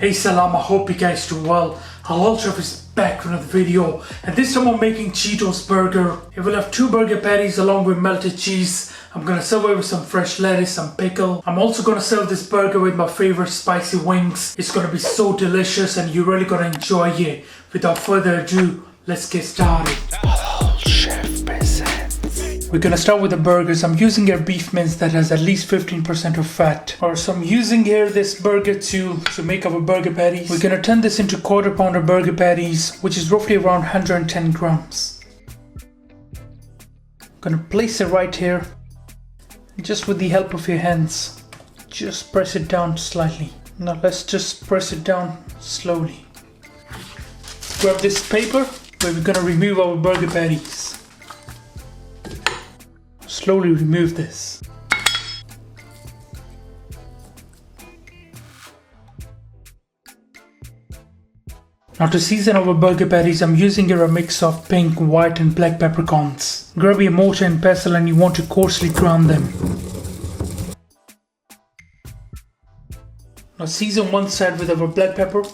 Hey salam, I hope you guys do well. Halal Chef is back with another video, and this time I'm making Cheetos Burger. It will have 2 burger patties along with melted cheese. I'm gonna serve it with some fresh lettuce, some pickle. I'm also gonna serve this burger with my favorite spicy wings. It's gonna be so delicious and you're really gonna enjoy it. Without further ado, let's get started. Halal Chef presents. We're gonna start with the burgers. I'm using here beef mince that has at least 15% of fat. So I'm using here this burger to make our burger patties. We're gonna turn this into quarter pounder burger patties, which is roughly around 110 grams. I'm gonna place it right here. Just with the help of your hands, just press it down slightly. Now let's just press it down slowly. Grab this paper where we're gonna remove our burger patties. Slowly remove this. Now to season our burger patties, I'm using here a mix of pink, white and black peppercorns. Grab your mortar and pestle and you want to coarsely ground them. Now season one side with our black pepper.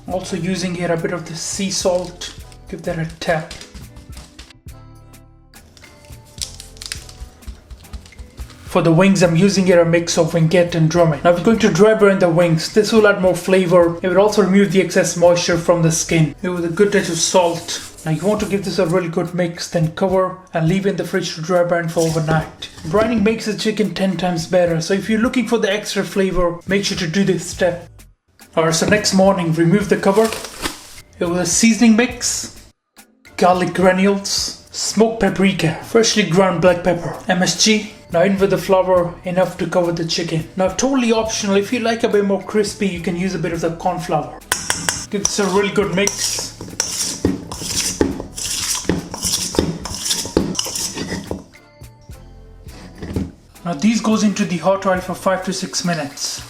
Also using here a bit of the sea salt. Give that a tap. For the wings, I'm using here a mix of vinaigrette and drummet. Now we're going to dry burn the wings. This will add more flavor. It will also remove the excess moisture from the skin. With a good touch of salt. Now you want to give this a really good mix, then cover and leave in the fridge to dry burn for overnight. Brining makes the chicken 10 times better, so if you're looking for the extra flavor, make sure to do this step. Alright, so next morning, remove the cover. With a seasoning mix, garlic granules, smoked paprika, freshly ground black pepper, MSG. Now in with the flour, enough to cover the chicken. Now totally optional, if you like a bit more crispy, you can use a bit of the corn flour. Give this a really good mix. Now these goes into the hot oil for 5 to 6 minutes.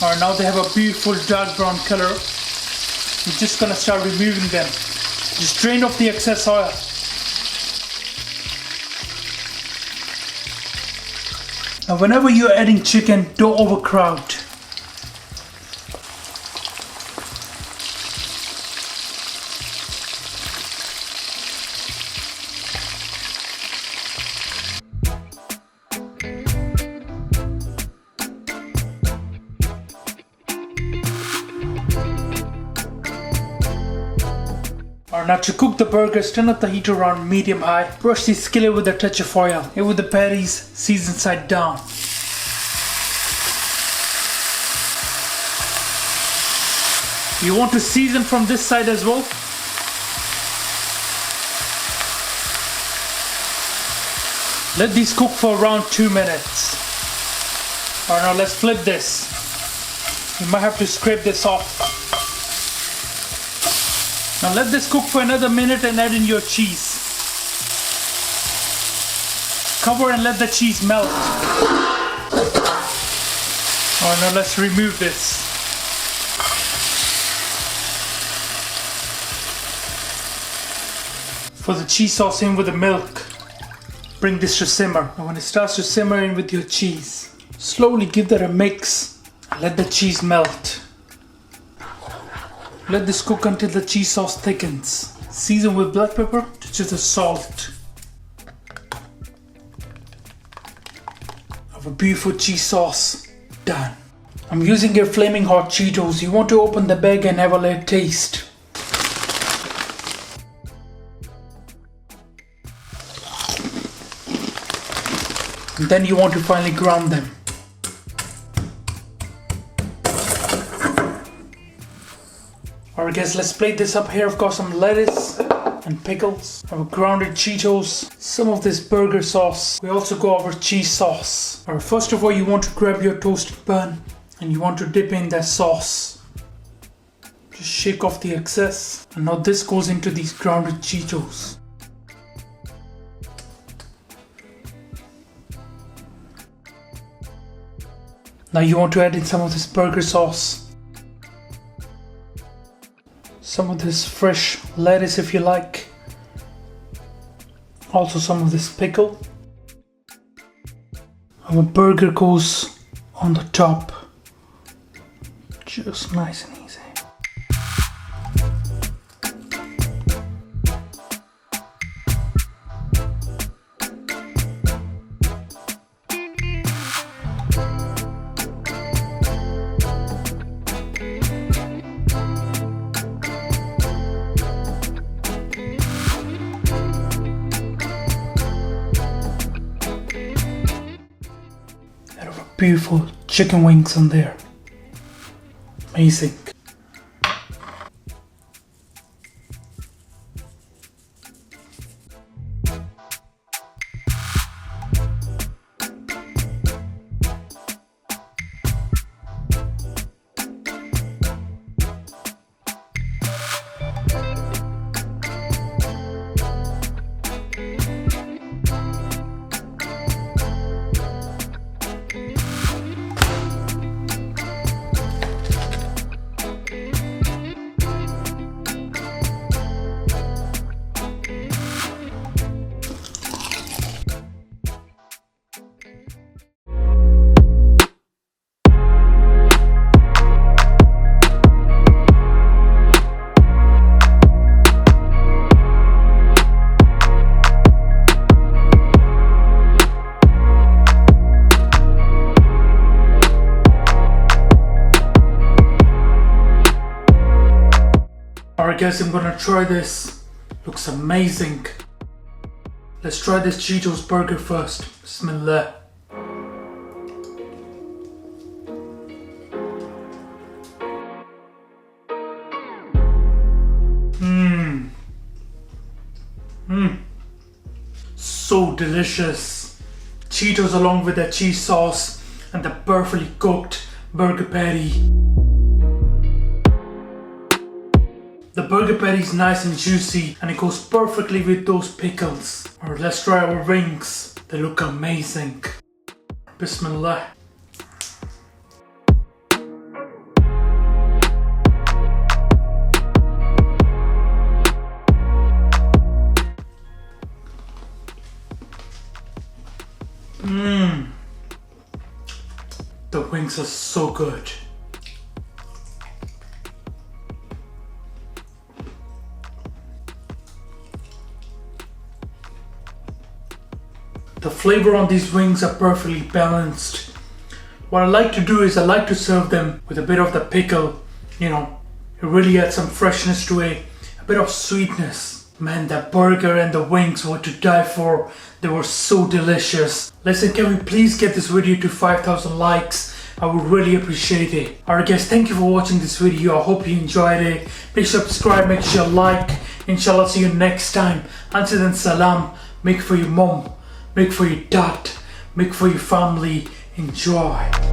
Alright, now they have a beautiful dark brown color. I'm just gonna start removing them. Just drain off the excess oil. Now whenever you're adding chicken, don't overcrowd. Now to cook the burgers, turn up the heat around medium-high. Brush the skillet with a touch of oil. And with the patties, season side down. You want to season from this side as well. Let these cook for around 2 minutes. Alright, now let's flip this. You might have to scrape this off. Now let this cook for another minute and add in your cheese. Cover and let the cheese melt. Alright, now let's remove this. For the cheese sauce, in with the milk. Bring this to simmer. Now when it starts to simmer, in with your cheese. Slowly give that a mix and let the cheese melt. Let this cook until the cheese sauce thickens. Season with black pepper, touch of salt. Have a beautiful cheese sauce. Done. I'm using your flaming hot Cheetos. You want to open the bag and have a little taste. And then you want to finally ground them. Alright guys, let's plate this up here. I've got some lettuce and pickles. I have grounded Cheetos, some of this burger sauce. We also got our cheese sauce. Alright, first of all you want to grab your toasted bun and you want to dip in that sauce. Just shake off the excess. And now this goes into these grounded Cheetos. Now you want to add in some of this burger sauce. Some of this fresh lettuce if you like. Also some of this pickle. Our burger goes on the top. Just nice and easy. Beautiful chicken wings on there. Amazing. Alright guys, I'm gonna try this. Looks amazing. Let's try this Cheetos burger first. Bismillah. So delicious. Cheetos along with the cheese sauce and the perfectly cooked burger patty. The burger patty is nice and juicy and it goes perfectly with those pickles. Alright, let's try our wings. They look amazing. Bismillah. The wings are so good. The flavor on these wings are perfectly balanced. What I like to do is I like to serve them with a bit of the pickle. You know, it really adds some freshness to it, a bit of sweetness. Man, that burger and the wings were to die for. They were so delicious. Listen, can we please get this video to 5,000 likes? I would really appreciate it. Alright guys, thank you for watching this video. I hope you enjoyed it. Make sure to subscribe, make sure you like. Inshallah, see you next time. Until then, salam. Make for your mom. Make for your dad, make for your family, enjoy.